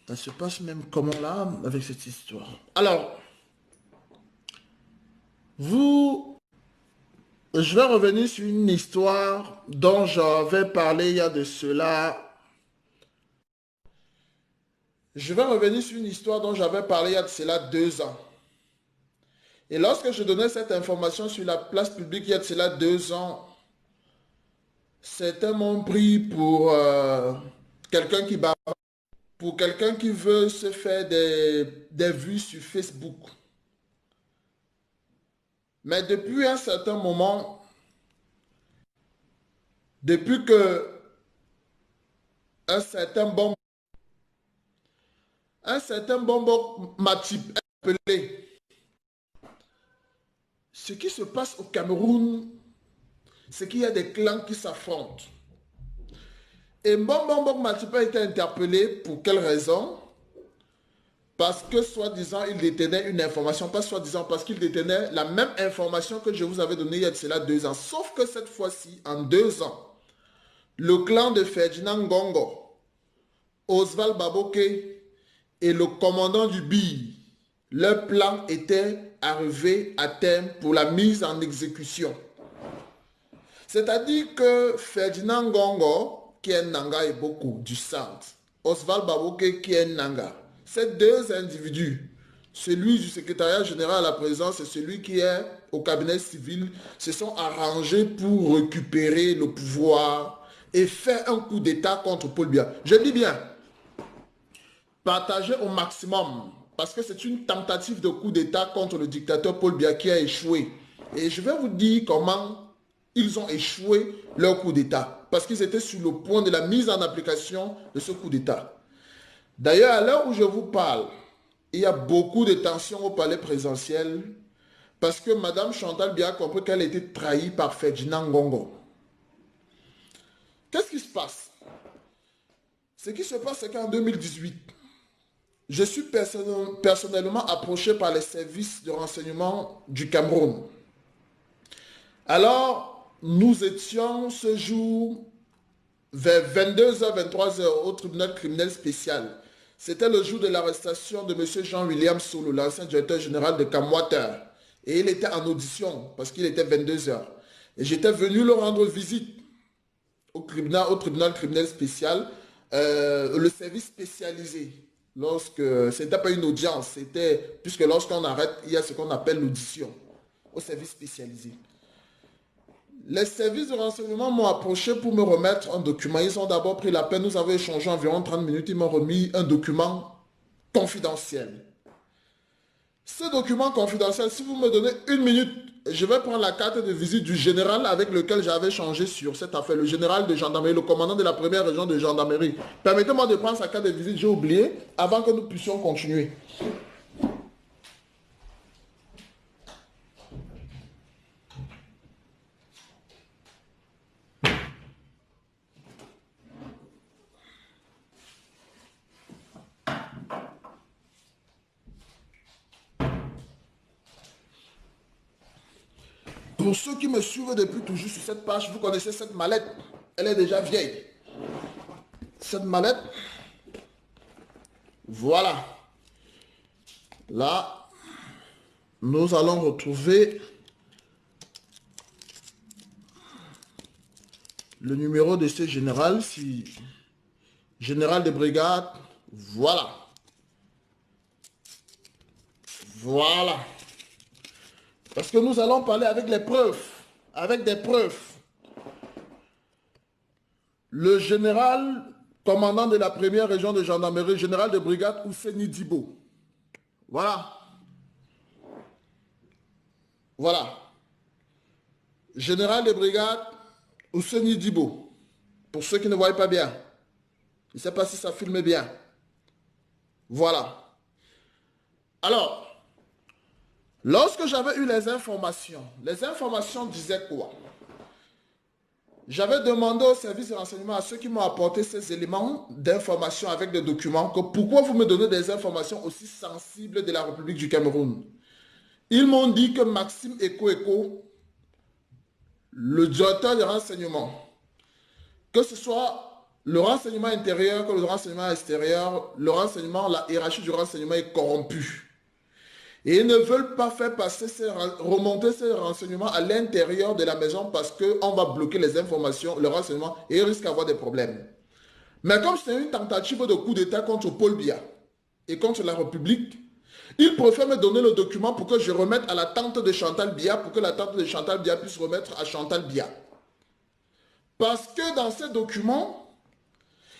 Ça se passe même comment là avec cette histoire. Alors, je vais revenir sur une histoire dont j'avais parlé il y a de cela. Je vais revenir sur une histoire dont j'avais parlé il y a de cela 2 ans. Et lorsque je donnais cette information sur la place publique il y a de cela 2 ans, certains m'ont pris pour quelqu'un qui bat, pour quelqu'un qui veut se faire des vues sur Facebook. Mais depuis un certain moment, depuis que un certain bon, bonbon m'a appelé, ce qui se passe au Cameroun, c'est qu'il y a des clans qui s'affrontent. Et Mbongo Matipa a été interpellé pour quelle raison? Parce que soi-disant il détenait une information, pas soi-disant, parce qu'il détenait la même information que je vous avais donnée il y a de cela 2 ans. Sauf que cette fois-ci, en 2 ans, le clan de Ferdinand Ngongo, Oswald Baboke et le commandant du BI, leur plan était arrivé à terme pour la mise en exécution. C'est-à-dire que Ferdinand Ngongo, qui est Nanga et beaucoup du centre, Oswald Baboke, qui est Nanga, ces deux individus, celui du secrétariat général à la présidence et celui qui est au cabinet civil, se sont arrangés pour récupérer le pouvoir et faire un coup d'État contre Paul Biya. Je dis bien, partager au maximum, parce que c'est une tentative de coup d'État contre le dictateur Paul Biya qui a échoué. Et je vais vous dire comment ils ont échoué leur coup d'État, parce qu'ils étaient sur le point de la mise en application de ce coup d'État. D'ailleurs, à l'heure où je vous parle, il y a beaucoup de tensions au palais présidentiel, parce que Mme Chantal Biya a compris qu'elle a été trahie par Ferdinand Ngongo. Qu'est-ce qui se passe? Ce qui se passe, c'est qu'en 2018, je suis personnellement approché par les services de renseignement du Cameroun. Alors, nous étions ce jour vers 22h, 23h au tribunal criminel spécial. C'était le jour de l'arrestation de M. Jean-William Solo, l'ancien directeur général de Camwater. Et il était en audition parce qu'il était 22h. Et j'étais venu le rendre visite au tribunal criminel spécial, le service spécialisé. Lorsque c'était pas une audience, c'était, puisque lorsqu'on arrête, il y a ce qu'on appelle l'audition, au service spécialisé. Les services de renseignement m'ont approché pour me remettre un document. Ils ont d'abord pris la peine, nous avons échangé environ 30 minutes, ils m'ont remis un document confidentiel. Ce document confidentiel, si vous me donnez 1 minute, je vais prendre la carte de visite du général avec lequel j'avais échangé sur cette affaire, le général de gendarmerie, le commandant de la première région de gendarmerie. Permettez-moi de prendre sa carte de visite, j'ai oublié, avant que nous puissions continuer. Pour ceux qui me suivent depuis toujours sur cette page, vous connaissez cette mallette. Elle est déjà vieille. Cette mallette, voilà. Là, nous allons retrouver le numéro de ce général, si général de brigade, voilà. Voilà. Parce que nous allons parler avec les preuves, avec des preuves. Le général commandant de la première région de gendarmerie, général de brigade Ouseni Dibo. Voilà. Voilà. Général de brigade Ouseni Dibo. Pour ceux qui ne voient pas bien. Je ne sais pas si ça filme bien. Voilà. Alors, lorsque j'avais eu les informations disaient quoi? J'avais demandé au service de renseignement à ceux qui m'ont apporté ces éléments d'information avec des documents que pourquoi vous me donnez des informations aussi sensibles de la République du Cameroun. Ils m'ont dit que Maxime Eko, le directeur des renseignements, que ce soit le renseignement intérieur que le renseignement extérieur, le renseignement, la hiérarchie du renseignement est corrompue. Et ils ne veulent pas faire passer remonter ces renseignements à l'intérieur de la maison parce qu'on va bloquer les informations, le renseignement, et ils risquent d'avoir des problèmes. Mais comme c'est une tentative de coup d'État contre Paul Biya et contre la République, ils préfèrent me donner le document pour que je remette à la tante de Chantal Biya, pour que la tante de Chantal Biya puisse remettre à Chantal Biya. Parce que dans ces documents,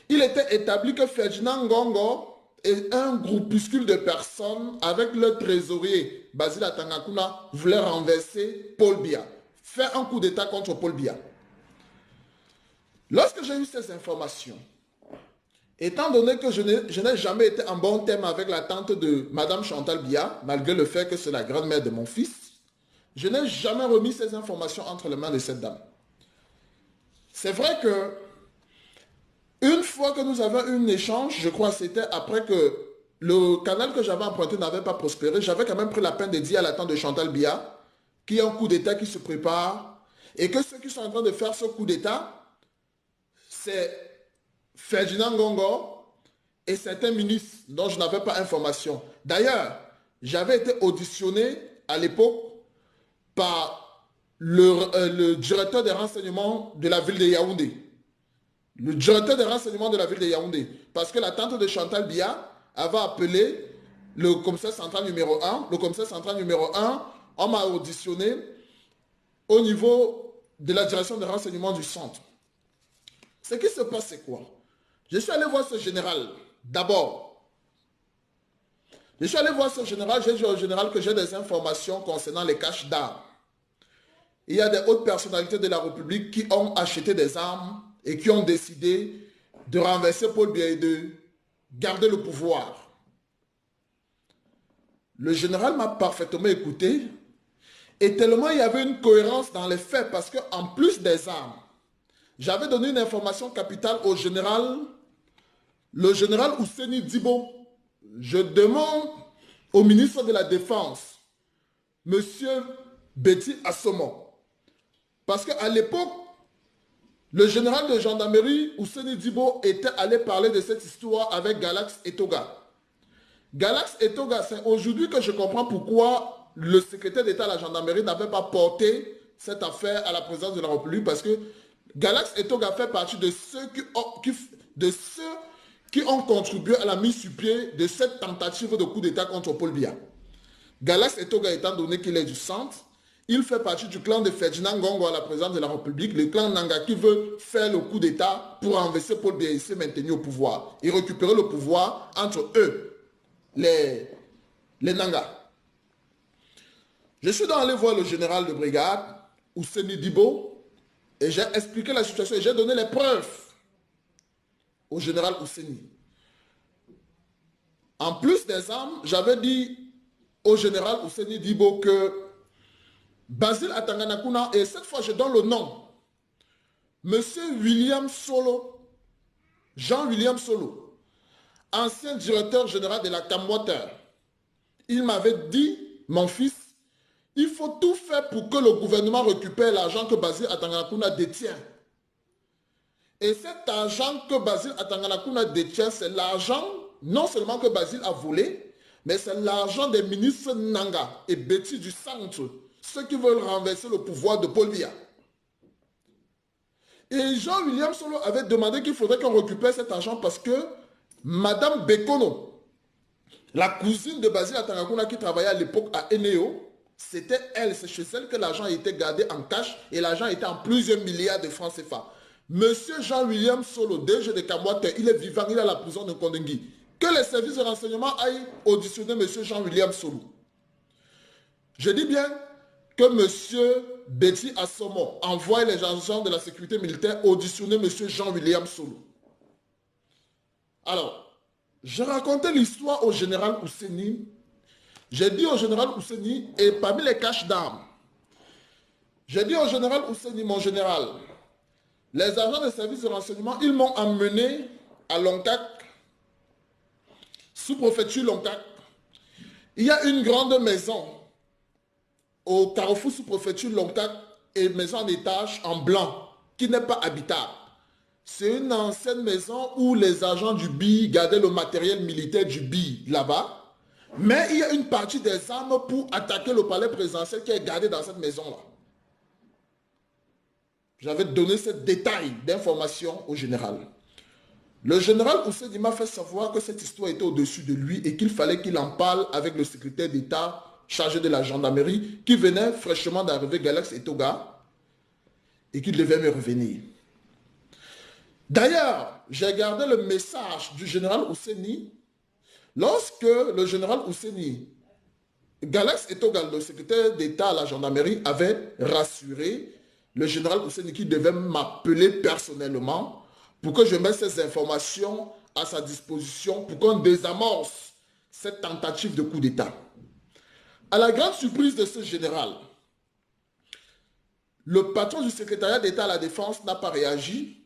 il était établi que Ferdinand Ngongo et un groupuscule de personnes avec le trésorier Basile Atangakuna voulaient renverser Paul Biya, faire un coup d'État contre Paul Biya. Lorsque j'ai eu ces informations, étant donné que je n'ai jamais été en bon terme avec la tante de Madame Chantal Biya, malgré le fait que c'est la grand-mère de mon fils, je n'ai jamais remis ces informations entre les mains de cette dame. C'est vrai que une fois que nous avons eu un échange, je crois que c'était après que le canal que j'avais emprunté n'avait pas prospéré, j'avais quand même pris la peine de dire à la tante de Chantal Biya qu'il y a un coup d'État qui se prépare et que ceux qui sont en train de faire ce coup d'État, c'est Ferdinand Ngongo et certains ministres dont je n'avais pas information. D'ailleurs, j'avais été auditionné à l'époque par le directeur des renseignements de la ville de Yaoundé. Le directeur des renseignements de la ville de Yaoundé. Parce que la tante de Chantal Biya avait appelé le commissaire central numéro 1. Le commissaire central numéro 1, on m'a auditionné au niveau de la direction des renseignements du centre. Ce qui se passe, c'est quoi? Je suis allé voir ce général, d'abord. Je suis allé voir ce général, j'ai dit au général que j'ai des informations concernant les caches d'armes. Il y a des hautes personnalités de la République qui ont acheté des armes et qui ont décidé de renverser Paul Biya et de garder le pouvoir. Le général m'a parfaitement écouté et tellement il y avait une cohérence dans les faits parce qu'en plus des armes, j'avais donné une information capitale au général, le général Ouseni Dibo. Je demande au ministre de la Défense, monsieur Betty Assomo, parce qu'à l'époque, le général de gendarmerie, Ouseni Dibo, était allé parler de cette histoire avec Galax Etoga. Galax Etoga, c'est aujourd'hui que je comprends pourquoi le secrétaire d'État à la gendarmerie n'avait pas porté cette affaire à la présidence de la République, parce que Galax Etoga fait partie de ceux qui ont contribué à la mise sur pied de cette tentative de coup d'État contre Paul Biya. Galax Etoga, étant donné qu'il est du centre, il fait partie du clan de Ferdinand Ngongo à la présidence de la République, le clan Nanga qui veut faire le coup d'État pour renverser Paul Biya et se maintenir au pouvoir et récupérer le pouvoir entre eux, les Nanga. Je suis donc allé voir le général de brigade, Ouseni Dibo, et j'ai expliqué la situation et j'ai donné les preuves au général Ouseni. En plus des armes, j'avais dit au général Ouseni Dibo que Basile Atanganakuna, et cette fois je donne le nom, monsieur William Solo, Jean-William Solo, ancien directeur général de la Camwater, il m'avait dit, mon fils, il faut tout faire pour que le gouvernement récupère l'argent que Basile Atanganakuna détient. Et cet argent que Basile Atanganakuna détient, c'est l'argent, non seulement que Basile a volé, mais c'est l'argent des ministres Nanga et Betty du centre, ceux qui veulent renverser le pouvoir de Paul Biya. Et Jean-William Solo avait demandé qu'il faudrait qu'on récupère cet argent parce que Madame Bekono, la cousine de Basile Atanganakuna qui travaillait à l'époque à Eneo, c'était elle, c'est chez elle que l'argent a été gardé en cash et l'argent était en plusieurs milliards de francs CFA. Monsieur Jean-William Solo, DG de Kamwate, il est vivant, il est à la prison de Kondengui. Que les services de renseignement aillent auditionner monsieur Jean-William Solo. Je dis bien que monsieur Betty Assomo envoie les agents de la sécurité militaire auditionner monsieur Jean-William Solo. Alors, je racontais l'histoire au général Ouseni. J'ai dit au général Ouseni, et parmi les caches d'armes, j'ai dit au général Ouseni, mon général, Les agents de service de renseignement, ils m'ont emmené à Loncac, sous-préfecture Loncac. Il y a une grande maison au carrefour sous-préfecture Loncac et maison en étage en blanc qui n'est pas habitable. C'est une ancienne maison où les agents du BI gardaient le matériel militaire du BI là-bas. Mais il y a une partie des armes pour attaquer le palais présidentiel qui est gardé dans cette maison-là. J'avais donné ce détail d'information au général. Le général Oussedi m'a fait savoir que cette histoire était au-dessus de lui et qu'il fallait qu'il en parle avec le secrétaire d'État chargé de la gendarmerie qui venait fraîchement d'arriver, Galax Etoga, et qu'il devait me revenir. D'ailleurs, j'ai gardé le message du général Ousseni. Lorsque le général Ousseni, Galax Etoga, le secrétaire d'État à la gendarmerie, avait rassuré le général Ousseni qui devait m'appeler personnellement pour que je mette ces informations à sa disposition pour qu'on désamorce cette tentative de coup d'État. À la grande surprise de ce général, le patron du secrétariat d'État à la Défense n'a pas réagi.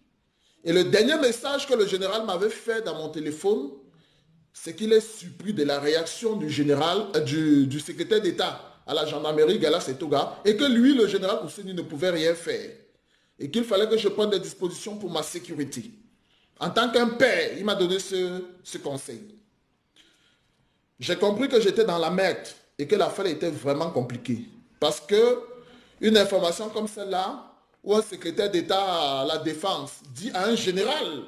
Et le dernier message que le général m'avait fait dans mon téléphone, c'est qu'il est surpris de la réaction du général, du secrétaire d'État à la gendarmerie, Galax Etoga, et que lui, le général Ousseni, ne pouvait rien faire. Et qu'il fallait que je prenne des dispositions pour ma sécurité. En tant qu'un père, il m'a donné ce conseil. J'ai compris que j'étais dans la merde et que l'affaire était vraiment compliquée. Parce que une information comme celle-là, où un secrétaire d'État à la Défense dit à un général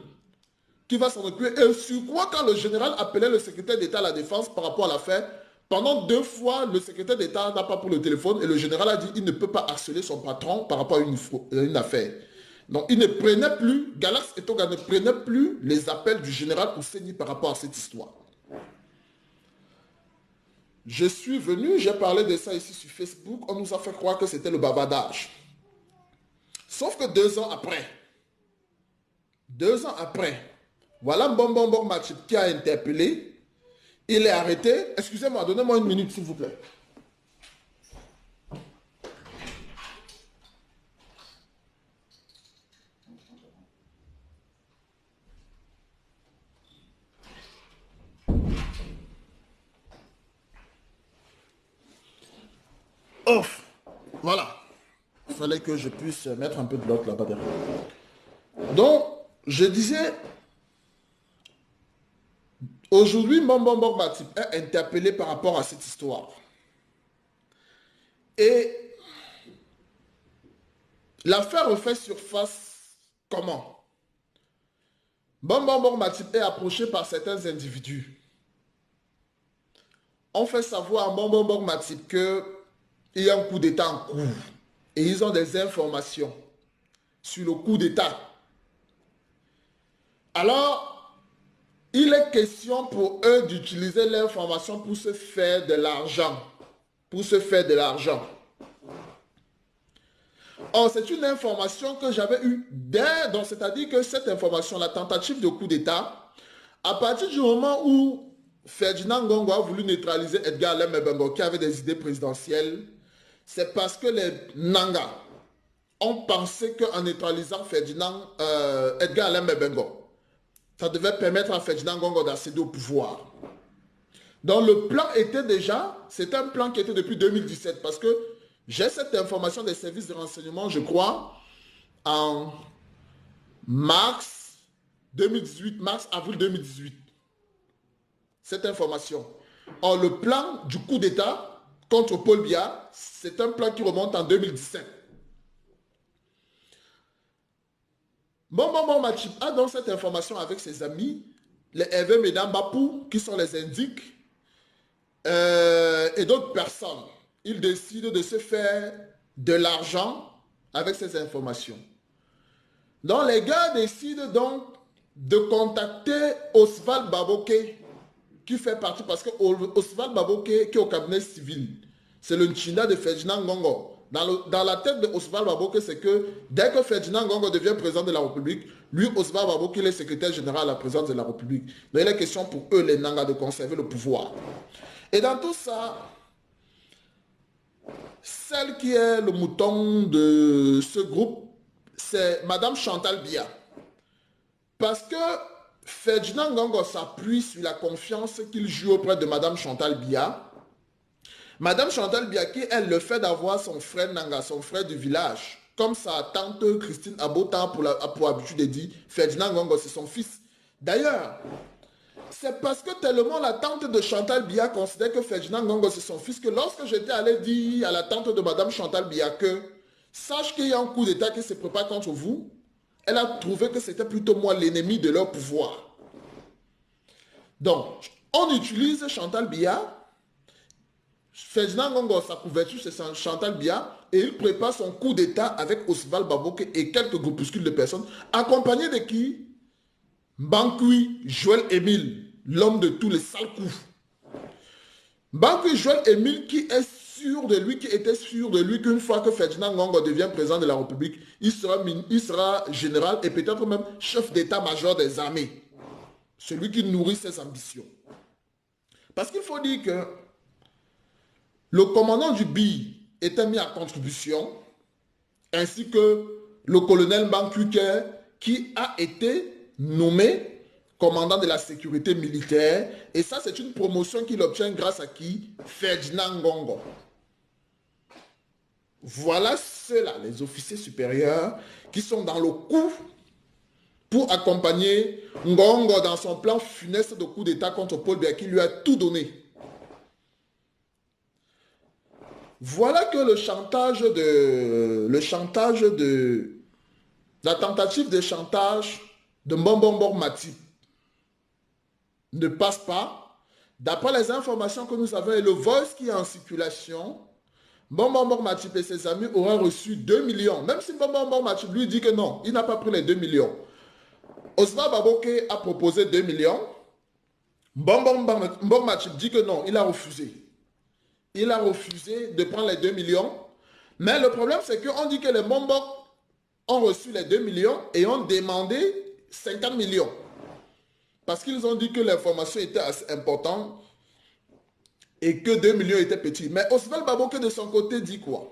qui va s'en occuper, et sur quoi quand le général appelait le secrétaire d'État à la Défense par rapport à l'affaire, pendant 2 fois, le secrétaire d'État n'a pas pris le téléphone et le général a dit qu'il ne peut pas harceler son patron par rapport à une affaire. Donc, il ne prenait plus, Galax Etoga ne prenait plus les appels du général Ousseni par rapport à cette histoire. Je suis venu, j'ai parlé de ça ici sur Facebook, on nous a fait croire que c'était le bavardage. Sauf que 2 ans après, voilà Mbombo Matip qui a interpellé, il est arrêté. Excusez-moi, donnez-moi une minute s'il vous plaît. Off. Voilà. Il fallait que je puisse mettre un peu de l'autre là-bas derrière. Donc, je disais, aujourd'hui, Mbombo Matip est interpellé par rapport à cette histoire. Et l'affaire refait surface comment? Mbombo Matip est approché par certains individus. On fait savoir à Mbombo Matip qu'il y a un coup d'État en cours. Et ils ont des informations sur le coup d'État. Alors, il est question pour eux d'utiliser l'information pour se faire de l'argent. Or, c'est une information que j'avais eue donc c'est-à-dire que cette information, la tentative de coup d'État, à partir du moment où Ferdinand Ngongo a voulu neutraliser Edgar Lemebembo qui avait des idées présidentielles, c'est parce que les Nanga ont pensé qu'en neutralisant Edgar Lemebembo, ça devait permettre à Ferdinand Ngongo d'accéder au pouvoir. Donc le plan était déjà, c'est un plan qui était depuis 2017 parce que j'ai cette information des services de renseignement, je crois, en mars 2018, mars-avril 2018. Cette information. Or, le plan du coup d'État contre Paul Biya, c'est un plan qui remonte en 2017. Mbombo Matip a donc cette information avec ses amis, les Hervé Medambapou, qui sont les indiques, et d'autres personnes. Ils décident de se faire de l'argent avec ces informations. Donc les gars décident donc de contacter Oswald Baboké, qui fait partie, parce que Oswald Baboké, qui est au cabinet civil, c'est le Nchinda de Ferdinand Ngongo. Dans la tête de Oswald Baboké, c'est que dès que Ferdinand Ngongo devient président de la République, lui, Oswald Baboké, il est secrétaire général à la présidence de la République. Donc il est question pour eux, les Nanga, de conserver le pouvoir. Et dans tout ça, celle qui est le mouton de ce groupe, c'est Madame Chantal Biya. Parce que Ferdinand Ngongo s'appuie sur la confiance qu'il joue auprès de Madame Chantal Biya. Madame Chantal Biya, qui elle le fait d'avoir son frère Nanga, son frère du village, comme sa tante Christine Abota pour habitude de dire, Ferdinand Ngongo c'est son fils. D'ailleurs, c'est parce que tellement la tante de Chantal Biya considère que Ferdinand Ngongo c'est son fils que lorsque j'étais allé dire à la tante de Madame Chantal Biya que sache qu'il y a un coup d'État qui se prépare contre vous, elle a trouvé que c'était plutôt moi l'ennemi de leur pouvoir. Donc, on utilise Chantal Biya, Ferdinand Ngongo, sa couverture c'est Chantal Biya, et il prépare son coup d'État avec Oswald Baboke et quelques groupuscules de personnes, accompagnés de qui? Bankui Joël Émile, l'homme de tous les sales coups. Bankui Joël Émile qui était sûr de lui qu'une fois que Ferdinand Ngongo devient président de la République, il sera général et peut-être même chef d'état-major des armées. Celui qui nourrit ses ambitions. Parce qu'il faut dire que le commandant du BI était mis à contribution, ainsi que le colonel Bankui qui a été nommé commandant de la sécurité militaire. Et ça, c'est une promotion qu'il obtient grâce à qui? Ferdinand Ngongo. Voilà ceux-là, les officiers supérieurs qui sont dans le coup pour accompagner Ngongo dans son plan funeste de coup d'État contre Paul Biya qui lui a tout donné. Voilà que la tentative de chantage de Mbombo Matip ne passe pas. D'après les informations que nous avons et le voice qui est en circulation, Mbombo Matip et ses amis auraient reçu 2 millions. Même si Mbombo Matip lui dit que non, il n'a pas pris les 2 millions. Oswald Baboke a proposé 2 millions. Mbombo Matip dit que non, il a refusé. Il a refusé de prendre les 2 millions. Mais le problème, c'est qu'on dit que les Mbombo ont reçu les 2 millions et ont demandé 50 millions. Parce qu'ils ont dit que l'information était assez importante et que 2 millions étaient petits. Mais Oswald Baboke de son côté dit quoi?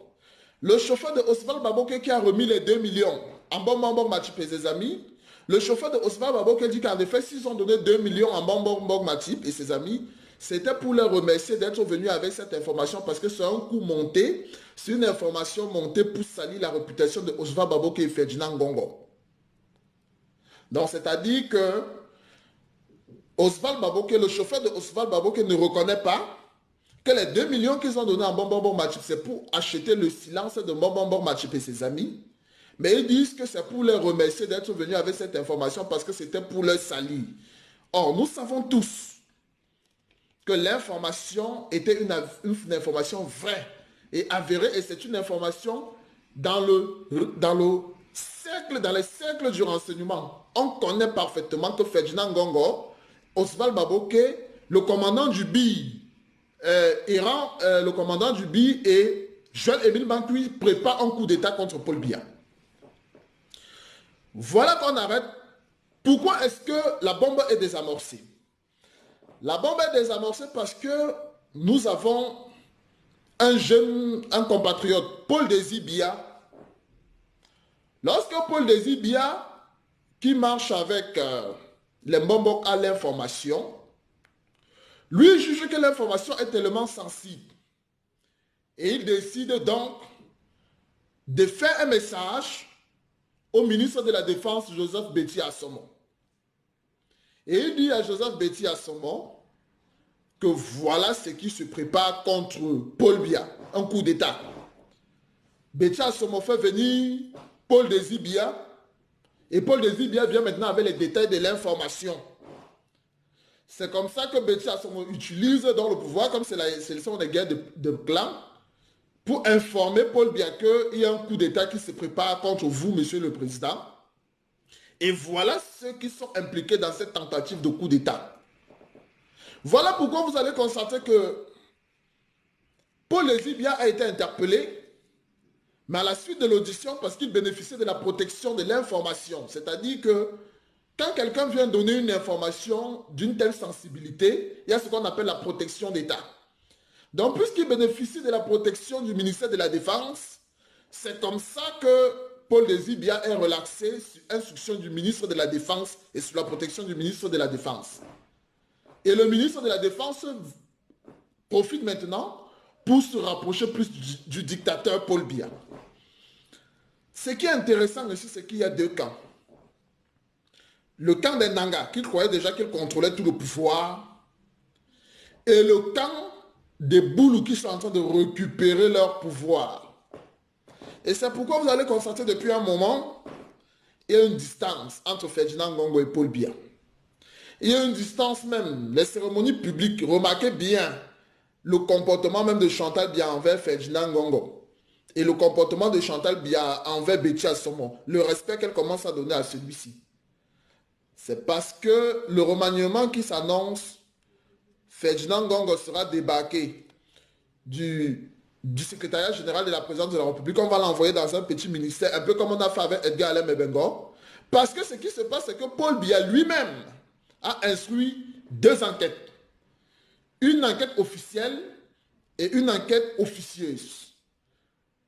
Le chauffeur de Oswald Baboke qui a remis les 2 millions en Mbombo Matip et ses amis, le chauffeur de Oswald Baboke dit qu'en effet, s'ils ont donné 2 millions en Mbombo Matip et ses amis, c'était pour les remercier d'être venus avec cette information parce que c'est un coup monté, c'est une information montée pour salir la réputation de Oswald Baboke et Ferdinand Ngongo. Donc, c'est-à-dire que Oswald Baboke, le chauffeur de Oswald Baboke ne reconnaît pas que les 2 millions qu'ils ont donnés en Mbombo Matip, c'est pour acheter le silence de Mbombo Matip et ses amis. Mais ils disent que c'est pour les remercier d'être venus avec cette information parce que c'était pour leur salir. Or, nous savons tous que l'information était une information vraie et avérée, et c'est une information dans les cercles du renseignement. On connaît parfaitement que Ferdinand Ngongo, Oswald Baboke, le commandant du BI, le commandant du BI et Joël Émile Bankui préparent un coup d'État contre Paul Biya. Voilà qu'on arrête. Pourquoi est-ce que la bombe est désamorcée? La bombe est désamorcée parce que nous avons un compatriote, Paul Désir Biya. Lorsque Paul Désir Biya, qui marche avec les Mbombo, a l'information, lui juge que l'information est tellement sensible. Et il décide donc de faire un message au ministre de la Défense, Joseph Betty Assomo. Et il dit à Joseph Betty Assomo que voilà ce qui se prépare contre Paul Biya, un coup d'État. Betty Assomo fait venir Paul Désir Biya et Paul Désir Biya vient maintenant avec les détails de l'information. C'est comme ça que Betty Assomo utilise dans le pouvoir, comme ce sont des guerres de clans, pour informer Paul Biya qu'il y a un coup d'État qui se prépare contre vous, monsieur le président. Et voilà ceux qui sont impliqués dans cette tentative de coup d'État. Voilà pourquoi vous allez constater que Paul Désir Biya a été interpellé, mais à la suite de l'audition, parce qu'il bénéficiait de la protection de l'information. C'est-à-dire que quand quelqu'un vient donner une information d'une telle sensibilité, il y a ce qu'on appelle la protection d'État. Donc, puisqu'il bénéficie de la protection du ministère de la Défense, c'est comme ça que Paul Désir Biya est relaxé sur instruction du ministre de la Défense et sous la protection du ministre de la Défense. Et le ministre de la Défense profite maintenant pour se rapprocher plus du dictateur Paul Biya. Ce qui est intéressant aussi, c'est qu'il y a deux camps. Le camp des Nanga, qui croyait déjà qu'il contrôlait tout le pouvoir, et le camp des Boulous qui sont en train de récupérer leur pouvoir. Et c'est pourquoi vous allez constater depuis un moment, il y a une distance entre Ferdinand Ngongo et Paul Biya. Il y a une distance même. Les cérémonies publiques, remarquez bien le comportement même de Chantal Biya envers Ferdinand Ngongo. Et le comportement de Chantal Biya envers Betty Assomo. Le respect qu'elle commence à donner à celui-ci. C'est parce que le remaniement qui s'annonce, Ferdinand Ngongo sera débarqué du secrétariat général de la présidence de la République. On va l'envoyer dans un petit ministère, un peu comme on a fait avec Edgar Alem Ebengo. Parce que ce qui se passe, c'est que Paul Biya lui-même a instruit deux enquêtes. Une enquête officielle et une enquête officieuse.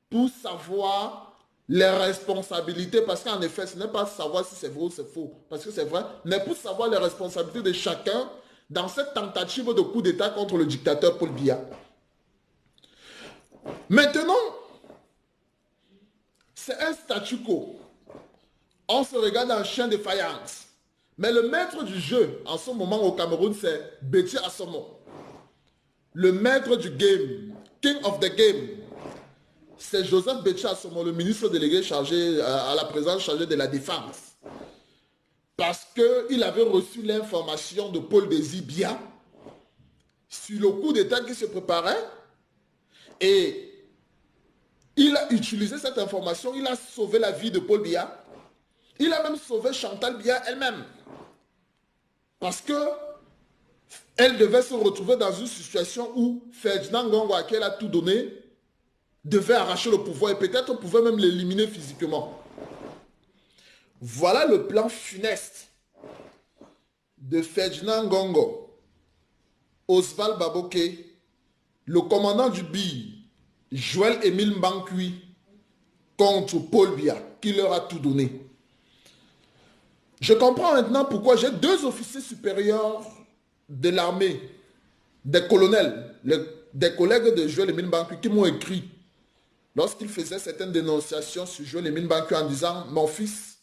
Pour savoir les responsabilités, parce qu'en effet, ce n'est pas savoir si c'est vrai ou c'est faux, parce que c'est vrai, mais pour savoir les responsabilités de chacun dans cette tentative de coup d'État contre le dictateur Paul Biya. Maintenant, c'est un statu quo. On se regarde en chien de faïence. Mais le maître du jeu, en ce moment au Cameroun, c'est Betty Assomo. Le maître du game, king of the game, c'est Joseph Betty Assomo, le ministre délégué chargé à la présidence chargée de la défense. Parce qu'il avait reçu l'information de Paul Désir Biya sur le coup d'État qui se préparait. Et il a utilisé cette information, il a sauvé la vie de Paul Biya. Il a même sauvé Chantal Biya elle-même. Parce que elle devait se retrouver dans une situation où Ferdinand Ngongo, à qui elle a tout donné, devait arracher le pouvoir et peut-être pouvait même l'éliminer physiquement. Voilà le plan funeste de Ferdinand Ngongo, Oswald Baboké, le commandant du BI, Joël Émile Mbankui, contre Paul Biya, qui leur a tout donné. Je comprends maintenant pourquoi j'ai deux officiers supérieurs de l'armée, des colonels, des collègues de Joël Émile Mbankui qui m'ont écrit lorsqu'ils faisaient certaines dénonciations sur Joël Émile Mbankui en disant « Mon fils,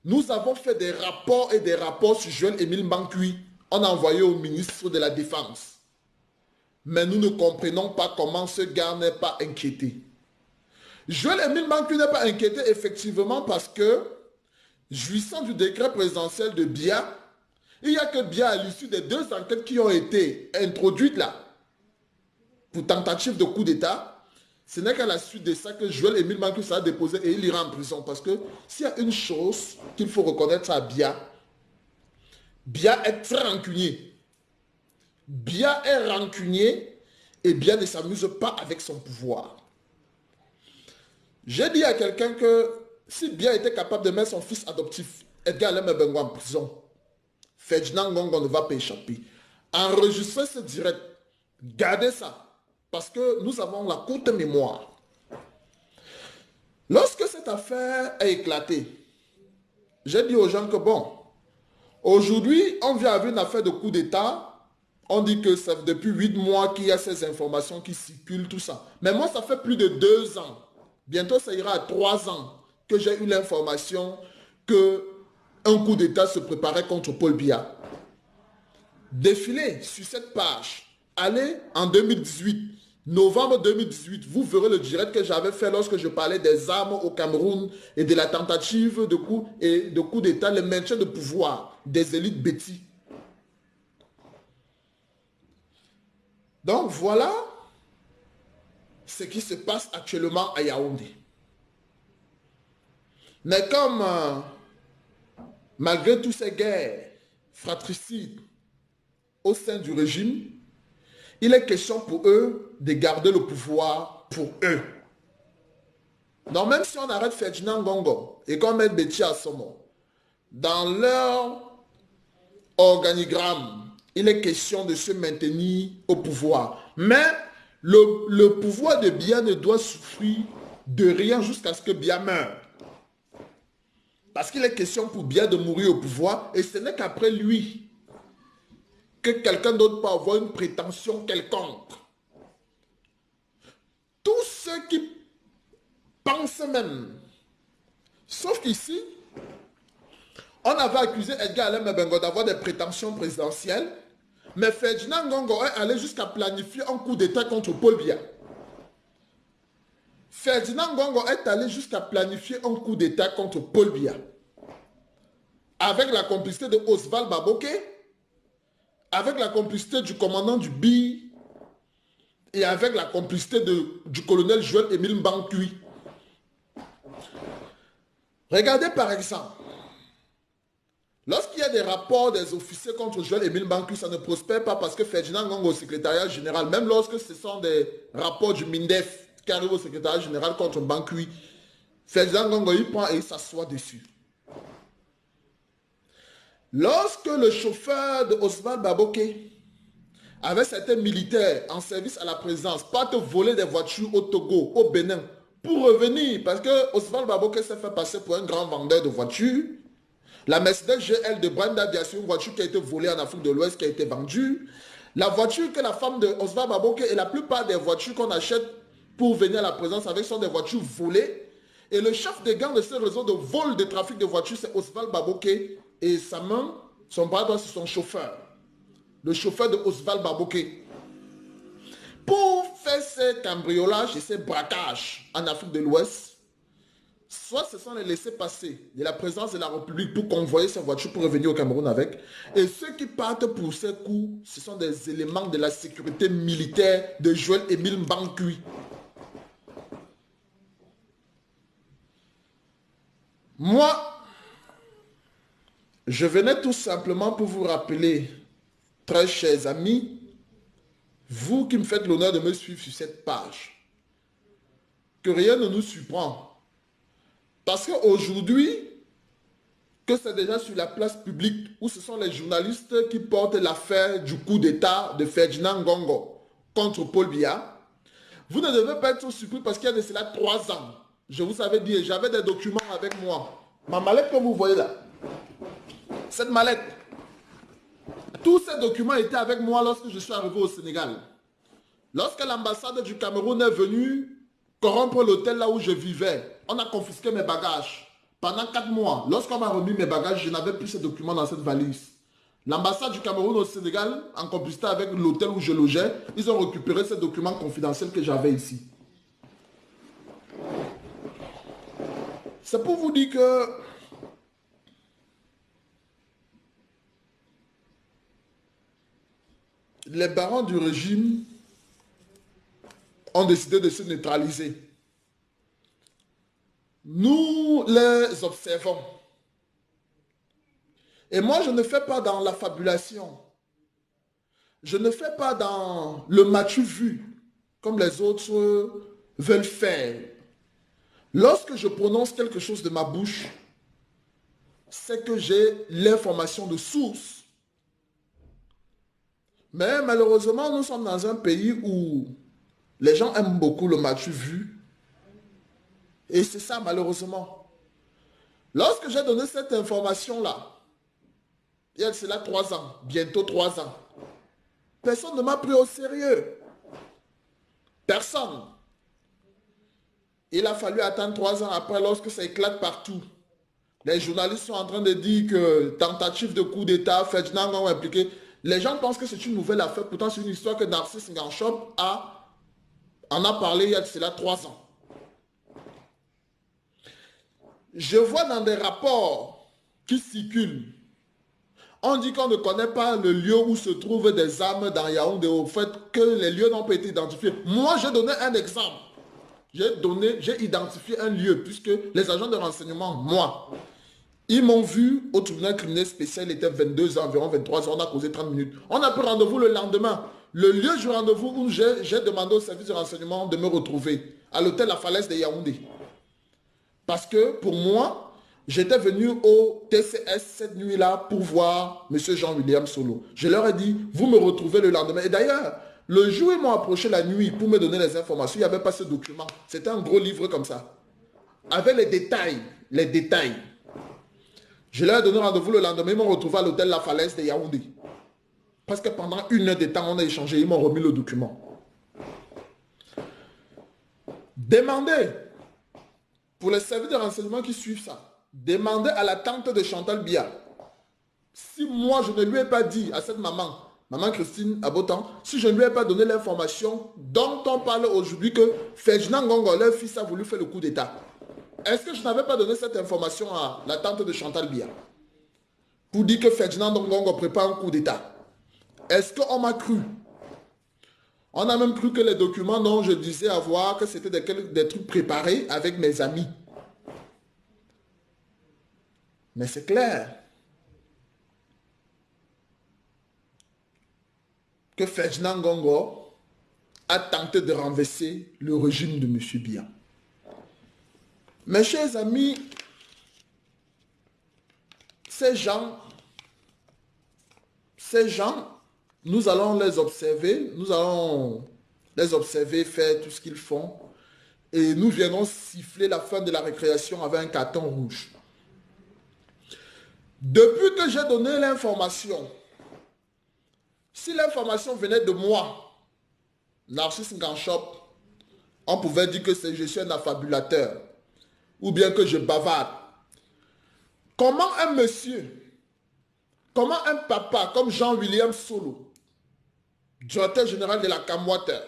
nous avons fait des rapports et des rapports sur Joël Émile Mbankui, on a envoyé au ministre de la Défense. Mais nous ne comprenons pas comment ce gars n'est pas inquiété. » Joël Émile Mbankui n'est pas inquiété effectivement parce que, jouissant du décret présidentiel de Biya, il n'y a que Biya à l'issue des deux enquêtes qui ont été introduites là, pour tentative de coup d'État, ce n'est qu'à la suite de ça que Joël Émile Mbankui sera déposé et il ira en prison. Parce que s'il y a une chose qu'il faut reconnaître à Biya, Biya est très rancunier. Biya est rancunier et Biya ne s'amuse pas avec son pouvoir. J'ai dit à quelqu'un que si Biya était capable de mettre son fils adoptif, Edgar Alem Ebengo, en prison, Ferdinand Ngongo ne va pas échapper. Enregistrez ce direct. Gardez ça. Parce que nous avons la courte mémoire. Lorsque cette affaire a éclaté, j'ai dit aux gens que bon, aujourd'hui, on vient avec une affaire de coup d'État. On dit que c'est depuis 8 mois qu'il y a ces informations qui circulent, tout ça. Mais moi, ça fait plus de 2 ans. Bientôt, ça ira à 3 ans que j'ai eu l'information qu'un coup d'État se préparait contre Paul Biya. Défilez sur cette page. Allez en 2018, novembre 2018, vous verrez le direct que j'avais fait lorsque je parlais des armes au Cameroun et de la tentative de coup d'État, le maintien de pouvoir des élites bêtis. Donc voilà ce qui se passe actuellement à Yaoundé. Mais comme malgré toutes ces guerres fratricides au sein du régime, il est question pour eux de garder le pouvoir pour eux. Donc même si on arrête Ferdinand Ngongo et qu'on met Betty Assomo, dans leur organigramme, il est question de se maintenir au pouvoir. Mais le pouvoir de Biya ne doit souffrir de rien jusqu'à ce que Biya meure. Parce qu'il est question pour bien de mourir au pouvoir et ce n'est qu'après lui que quelqu'un d'autre peut avoir une prétention quelconque. Tous ceux qui pensent même, sauf qu'ici, on avait accusé Edgar Alain Mebengo d'avoir des prétentions présidentielles, mais Ferdinand Ngongo est allé jusqu'à planifier un coup d'État contre Paul Biya. Ferdinand Ngongo est allé jusqu'à planifier un coup d'État contre Paul Biya. Avec la complicité de Oswald Baboké, avec la complicité du commandant du BI et avec la complicité du colonel Joël-Émile Mbankui. Regardez par exemple, lorsqu'il y a des rapports des officiers contre Joël-Émile Mbankui, ça ne prospère pas parce que Ferdinand Ngongo au secrétariat général, même lorsque ce sont des rapports du MINDEF qui arrivent au secrétariat général contre Mbankui, Ferdinand Ngongo il prend et il s'assoit dessus. Lorsque le chauffeur de Oswald Baboké avait certains militaires en service à la présidence partent voler des voitures au Togo, au Bénin, pour revenir, parce que Oswald Baboké s'est fait passer pour un grand vendeur de voitures. La Mercedes GL de Brenda Dia, c'est une voiture qui a été volée en Afrique de l'Ouest, qui a été vendue. La voiture que la femme de Oswald Baboké et la plupart des voitures qu'on achète pour venir à la présidence avec sont des voitures volées. Et le chef de gang de ce réseau de vol de trafic de voitures, c'est Oswald Baboké. Et sa main, son bras droit, c'est son chauffeur. Le chauffeur de Oswald Baboké. Pour faire ces cambriolages et ces braquages en Afrique de l'Ouest, soit ce sont les laissés-passer de la présidence de la République pour convoyer ces voitures pour revenir au Cameroun avec. Et ceux qui partent pour ces coups, ce sont des éléments de la sécurité militaire de Joël-Émile Mbankui. Moi, je venais tout simplement pour vous rappeler, très chers amis, vous qui me faites l'honneur de me suivre sur cette page, que rien ne nous surprend. Parce qu'aujourd'hui, que c'est déjà sur la place publique où ce sont les journalistes qui portent l'affaire du coup d'État de Ferdinand Ngongo contre Paul Biya, vous ne devez pas être surpris parce qu'il y a de cela 3 ans. Je vous avais dit, j'avais des documents avec moi. Ma mallette que vous voyez là, cette mallette, tous ces documents étaient avec moi lorsque je suis arrivé au Sénégal. Lorsque l'ambassade du Cameroun est venue corrompre l'hôtel là où je vivais, on a confisqué mes bagages. Pendant 4 mois, lorsqu'on m'a remis mes bagages, je n'avais plus ces documents dans cette valise. L'ambassade du Cameroun au Sénégal, en complicité avec l'hôtel où je logeais, ils ont récupéré ces documents confidentiels que j'avais ici. C'est pour vous dire que les barons du régime ont décidé de se neutraliser. Nous les observons. Et moi, je ne fais pas dans la fabulation. Je ne fais pas dans le m'as-tu vu, comme les autres veulent faire. Lorsque je prononce quelque chose de ma bouche, c'est que j'ai l'information de source. Mais malheureusement, nous sommes dans un pays où les gens aiment beaucoup le m'as-tu vu. Et c'est ça, malheureusement. Lorsque j'ai donné cette information-là, il y a cela 3 ans, bientôt 3 ans, personne ne m'a pris au sérieux. Personne. Il a fallu attendre 3 ans après, lorsque ça éclate partout. Les journalistes sont en train de dire que tentative de coup d'État, Ferdinand Ngongo impliqué. Les gens pensent que c'est une nouvelle affaire. Pourtant, c'est une histoire que Narcisse Nganchop en a parlé il y a cela 3 ans. Je vois dans des rapports qui circulent, on dit qu'on ne connaît pas le lieu où se trouvent des armes dans Yaoundé, au fait que les lieux n'ont pas été identifiés. Moi, j'ai donné un exemple. J'ai identifié un lieu, puisque les agents de renseignement, moi, ils m'ont vu au tribunal criminel spécial, il était 22h, environ 23h, on a causé 30 minutes. On a pris rendez-vous le lendemain. Le lieu du rendez-vous où j'ai demandé au service de renseignement de me retrouver, à l'hôtel La Falaise de Yaoundé. Parce que pour moi, j'étais venu au TCS cette nuit-là pour voir M. Jean-William Solo. Je leur ai dit, vous me retrouvez le lendemain. Et d'ailleurs, le jour où ils m'ont approché la nuit pour me donner les informations, il n'y avait pas ce document. C'était un gros livre comme ça. Avec les détails. Les détails. Je leur ai donné rendez-vous le lendemain, ils m'ont retrouvé à l'hôtel La Falaise de Yaoundé. Parce que pendant 1 heure de temps, on a échangé, ils m'ont remis le document. Demandez, pour les services de renseignement qui suivent ça, demandez à la tante de Chantal Biya, si moi je ne lui ai pas dit à cette maman, maman Christine Abotan, si je ne lui ai pas donné l'information dont on parle aujourd'hui que Ferdinand Ngongo, leur fils, a voulu faire le coup d'État. Est-ce que je n'avais pas donné cette information à la tante de Chantal Biya pour dire que Ferdinand Ngongo prépare un coup d'État? Est-ce qu'on m'a cru? On a même cru que les documents dont je disais avoir, que c'était des trucs préparés avec mes amis. Mais c'est clair que Ferdinand Ngongo a tenté de renverser le régime de M. Biya. Mes chers amis, ces gens, nous allons les observer, faire tout ce qu'ils font et nous viendrons siffler la fin de la récréation avec un carton rouge. Depuis que j'ai donné l'information, si l'information venait de moi, Narcisse Nganchop, on pouvait dire que je suis un affabulateur ou bien que je bavarde. Comment un monsieur, comment un papa comme Jean-William Solo, directeur général de la Camwater,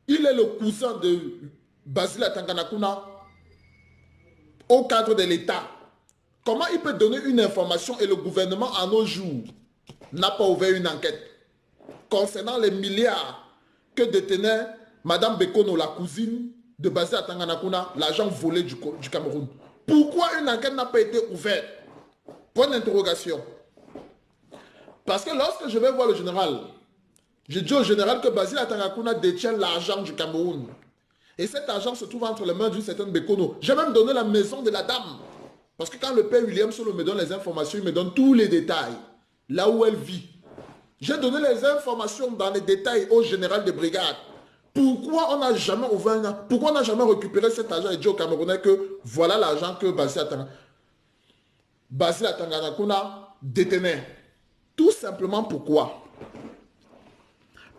il est le cousin de Basile Atanganakuna au cadre de l'État. Comment il peut donner une information et le gouvernement en nos jours n'a pas ouvert une enquête concernant les milliards que détenait Madame Bekono, la cousine de Basile Atanganakuna, l'argent volé du Cameroun? Pourquoi une enquête n'a pas été ouverte? Point d'interrogation. Parce que lorsque je vais voir le général, je dis au général que Basile Atanganakuna détient l'argent du Cameroun. Et cet argent se trouve entre les mains d'une certaine Bekono. J'ai même donné la maison de la dame. Parce que quand le père William Solo me donne les informations, il me donne tous les détails. Là où elle vit. J'ai donné les informations dans les détails au général de brigade. Pourquoi on n'a jamais ouvert, pourquoi on n'a jamais récupéré cet argent et dit au Camerounais que voilà l'argent que Basile Atanganakuna détenait? Tout simplement pourquoi?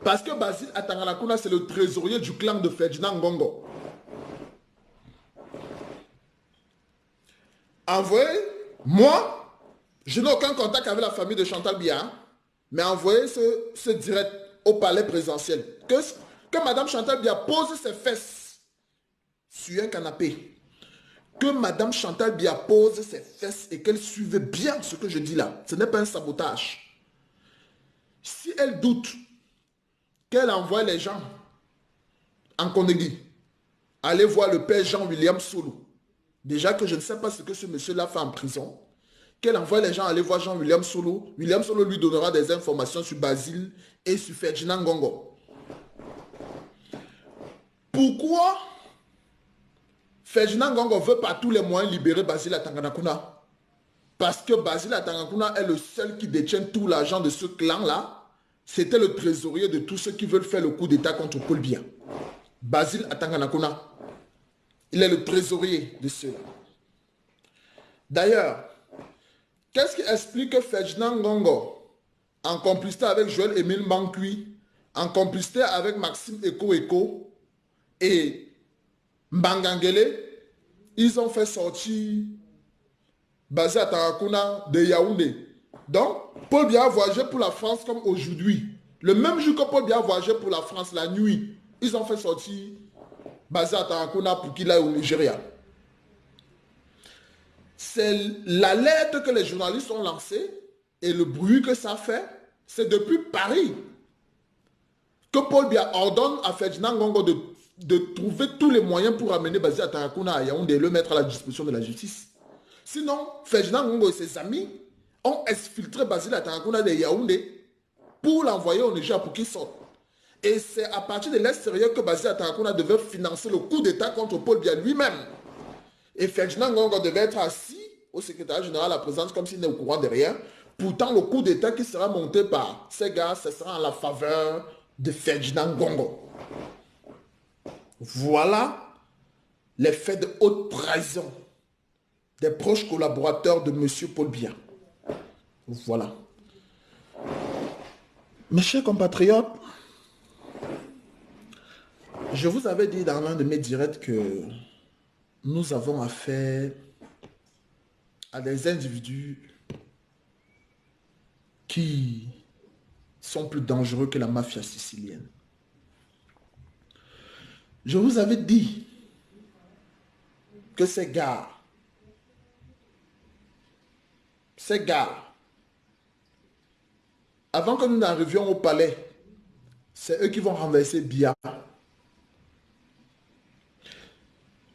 Parce que Basile Atanganakuna, c'est le trésorier du clan de Ferdinand Ngongo. Envoyé, moi, je n'ai aucun contact avec la famille de Chantal Biya, mais envoyé ce direct au palais présidentiel. Que Madame Chantal Biya pose ses fesses sur un canapé. Que Madame Chantal Biya pose ses fesses et qu'elle suive bien ce que je dis là. Ce n'est pas un sabotage. Si elle doute qu'elle envoie les gens en Kondegui, aller voir le père Jean-William Solo. Déjà que je ne sais pas ce que ce monsieur-là fait en prison. Qu'elle envoie les gens aller voir Jean-William Solo. William Solo lui donnera des informations sur Basile et sur Ferdinand Ngongo. Pourquoi Ferdinand Ngongo veut par tous les moyens libérer Basile Atanganakuna? Parce que Basile Atanganakuna est le seul qui détient tout l'argent de ce clan-là. C'était le trésorier de tous ceux qui veulent faire le coup d'État contre Paul Biya. Basile Atanganakuna. Il est le trésorier de ceux-là. D'ailleurs, qu'est-ce qui explique que Ferdinand Ngongo, en complicité avec Joël Émile Mankui, en complicité avec Maxime Eko et Mbangangele, ils ont fait sortir Basile Atanganakuna de Yaoundé. Donc, Paul Biya a voyagé pour la France comme aujourd'hui. Le même jour que Paul Biya a voyagé pour la France, la nuit, ils ont fait sortir Basile Atanganakuna pour qu'il aille au Nigeria. C'est l'alerte que les journalistes ont lancée et le bruit que ça fait, c'est depuis Paris que Paul Biya ordonne à Ferdinand Ngongo de trouver tous les moyens pour amener Basile Atanganakuna à Yaoundé et le mettre à la disposition de la justice. Sinon, Ferdinand Ngongo et ses amis ont exfiltré Basile Atanganakuna de Yaoundé pour l'envoyer au Niger pour qu'il sorte. Et c'est à partir de l'extérieur que Basile Atanganakuna devait financer le coup d'État contre Paul Biya lui-même. Et Ferdinand Ngongo devait être assis au secrétariat général à la présidence comme s'il n'est au courant de rien. Pourtant, le coup d'État qui sera monté par ces gars, ce sera en la faveur de Ferdinand Ngongo. Voilà les faits de haute trahison des proches collaborateurs de M. Paul Biya. Voilà. Mes chers compatriotes, je vous avais dit dans l'un de mes directs que nous avons affaire à des individus qui sont plus dangereux que la mafia sicilienne. Je vous avais dit que ces gars, avant que nous n'arrivions au palais, c'est eux qui vont renverser Biya.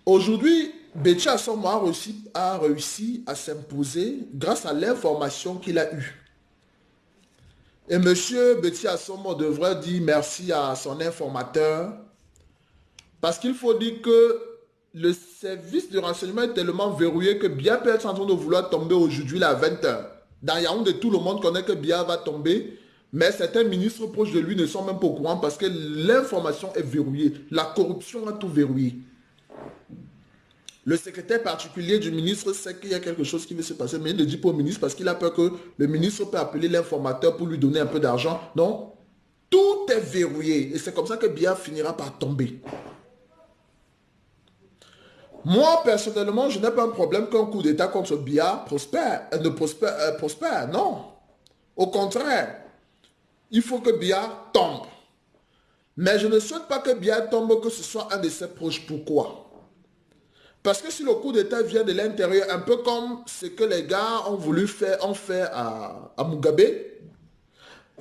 Aujourd'hui, Betty Assomo a réussi à s'imposer grâce à l'information qu'il a eue. Et M. Betty Assomo devrait dire merci à son informateur, parce qu'il faut dire que le service de renseignement est tellement verrouillé que Biya peut être en train de vouloir tomber aujourd'hui à 20 h. Dans Yaoundé, tout le monde connaît que Biya va tomber, mais certains ministres proches de lui ne sont même pas au courant parce que l'information est verrouillée. La corruption a tout verrouillé. Le secrétaire particulier du ministre sait qu'il y a quelque chose qui va se passer, mais il ne dit pas au ministre parce qu'il a peur que le ministre peut appeler l'informateur pour lui donner un peu d'argent. Non, tout est verrouillé et c'est comme ça que Biya finira par tomber. Moi, personnellement, je n'ai pas un problème qu'un coup d'État contre Biya prospère, non. Au contraire, il faut que Biya tombe. Mais je ne souhaite pas que Biya tombe, que ce soit un de ses proches. Pourquoi? Parce que si le coup d'État vient de l'intérieur, un peu comme ce que les gars ont voulu faire, à Mugabe,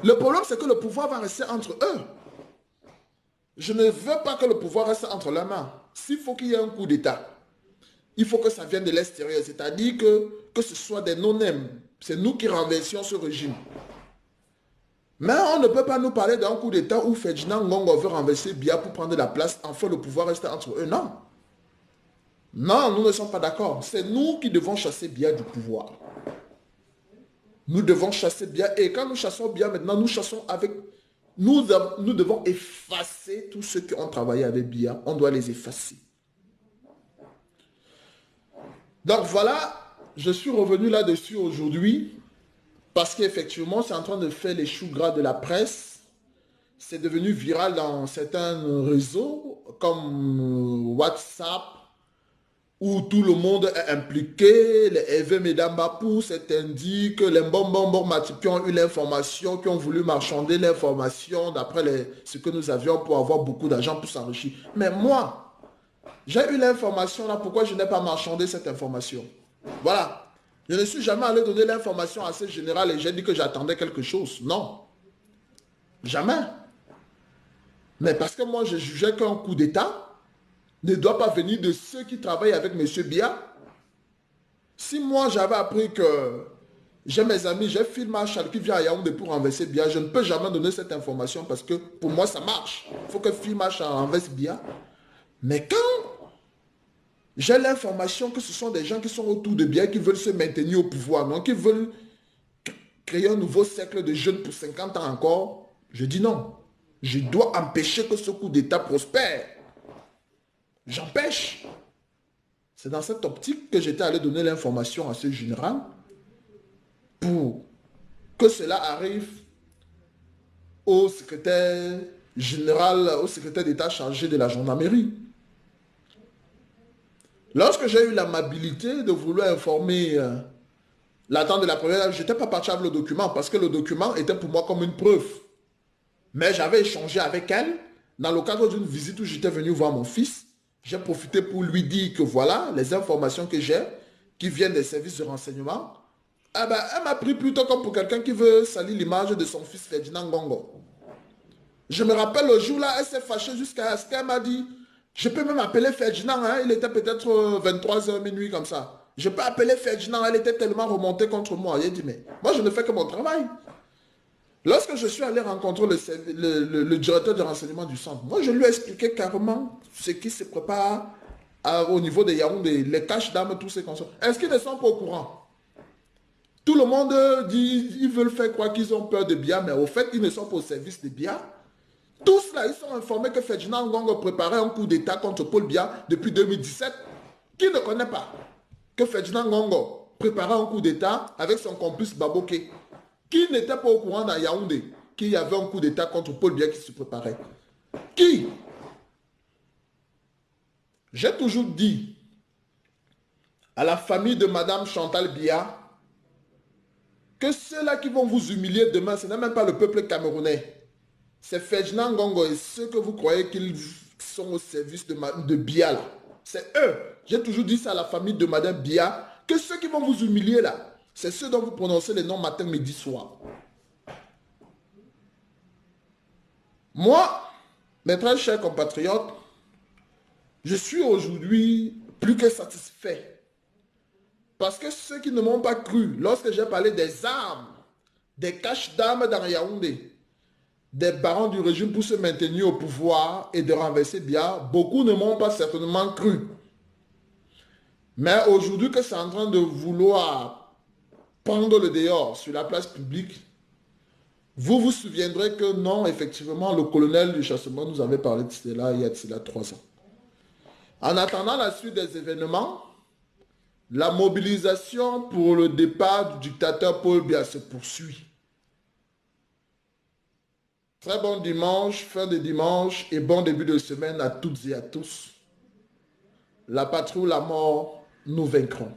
le problème c'est que le pouvoir va rester entre eux. Je ne veux pas que le pouvoir reste entre leurs mains. S'il faut qu'il y ait un coup d'État, il faut que ça vienne de l'extérieur, c'est-à-dire que ce soit des non-nèmes. C'est nous qui renversions ce régime. Mais on ne peut pas nous parler d'un coup d'État où Ferdinand Ngongo veut renverser Biya pour prendre la place, enfin le pouvoir reste entre eux. Non. Non, nous ne sommes pas d'accord. C'est nous qui devons chasser Biya du pouvoir. Nous devons chasser Biya. Et quand nous chassons Biya, maintenant, nous chassons avec... Nous devons effacer tous ceux qui ont travaillé avec Biya. On doit les effacer. Donc voilà, je suis revenu là-dessus aujourd'hui parce qu'effectivement, c'est en train de faire les choux gras de la presse. C'est devenu viral dans certains réseaux comme WhatsApp, où tout le monde est impliqué, les Eve Medambapou, c'est indiqué, les Mbombo Matip qui ont eu l'information, qui ont voulu marchander l'information d'après ce que nous avions pour avoir beaucoup d'argent pour s'enrichir. Mais moi, j'ai eu l'information là, pourquoi je n'ai pas marchandé cette information? Voilà. Je ne suis jamais allé donner l'information assez générale et j'ai dit que j'attendais quelque chose. Non. Jamais. Mais parce que moi, je jugeais qu'un coup d'État ne doit pas venir de ceux qui travaillent avec M. Biya. Si moi j'avais appris que j'ai mes amis, j'ai Phil Marshall qui vient à Yaoundé pour renverser Biya, je ne peux jamais donner cette information parce que pour moi ça marche. Il faut que Phil Marshall renverse Biya. Mais quand j'ai l'information que ce sont des gens qui sont autour de Biya, qui veulent se maintenir au pouvoir, non, qui veulent créer un nouveau cercle de jeunes pour 50 ans encore, je dis non. Je dois empêcher que ce coup d'État prospère. J'empêche. C'est dans cette optique que j'étais allé donner l'information à ce général pour que cela arrive au secrétaire général, au secrétaire d'État chargé de la gendarmerie. Lorsque j'ai eu l'amabilité de vouloir informer l'attente de la première, je n'étais pas parti avec le document parce que le document était pour moi comme une preuve. Mais j'avais échangé avec elle dans le cadre d'une visite où j'étais venu voir mon fils. J'ai profité pour lui dire que voilà, les informations que j'ai, qui viennent des services de renseignement, eh ben, elle m'a pris plutôt comme pour quelqu'un qui veut salir l'image de son fils Ferdinand Ngongo. Je me rappelle le jour là, elle s'est fâchée jusqu'à ce qu'elle m'a dit, je peux même appeler Ferdinand, hein, il était peut-être 23 h minuit comme ça. Je peux appeler Ferdinand, elle était tellement remontée contre moi. J'ai dit, mais moi je ne fais que mon travail. Lorsque je suis allé rencontrer le directeur de renseignement du centre, moi je lui ai expliqué carrément ce qui se prépare au niveau de Yaoundé, les caches d'armes, tous ces consorts. Est-ce qu'ils ne sont pas au courant? Tout le monde dit, ils veulent faire croire qu'ils ont peur de Biya, mais au fait, ils ne sont pas au service de Biya. Tous là, ils sont informés que Ferdinand Ngongo préparait un coup d'État contre Paul Biya depuis 2017. Qui ne connaît pas? que Ferdinand Ngongo préparait un coup d'État avec son complice Baboké, qui n'était pas au courant dans Yaoundé qu'il y avait un coup d'État contre Paul Biya qui se préparait? Qui? J'ai toujours dit à la famille de Madame Chantal Biya que ceux-là qui vont vous humilier demain, ce n'est même pas le peuple camerounais. C'est Ferdinand Ngongo et ceux que vous croyez qu'ils sont au service de Biya là. C'est eux. J'ai toujours dit ça à la famille de Madame Biya, que ceux qui vont vous humilier là, c'est ceux dont vous prononcez les noms matin, midi, soir. Moi, mes très chers compatriotes, je suis aujourd'hui plus que satisfait. Parce que ceux qui ne m'ont pas cru, lorsque j'ai parlé des armes, des caches d'armes dans Yaoundé, des barons du régime pour se maintenir au pouvoir et de renverser Biya, beaucoup ne m'ont pas certainement cru. Mais aujourd'hui que c'est en train de vouloir prendre le dehors sur la place publique, vous vous souviendrez que non, effectivement, le colonel du chassement nous avait parlé de cela il y a de cela 3 ans. En attendant la suite des événements, la mobilisation pour le départ du dictateur Paul Biya se poursuit. Très bon dimanche, fin de dimanche et bon début de semaine à toutes et à tous. La patrie ou la mort, nous vaincrons.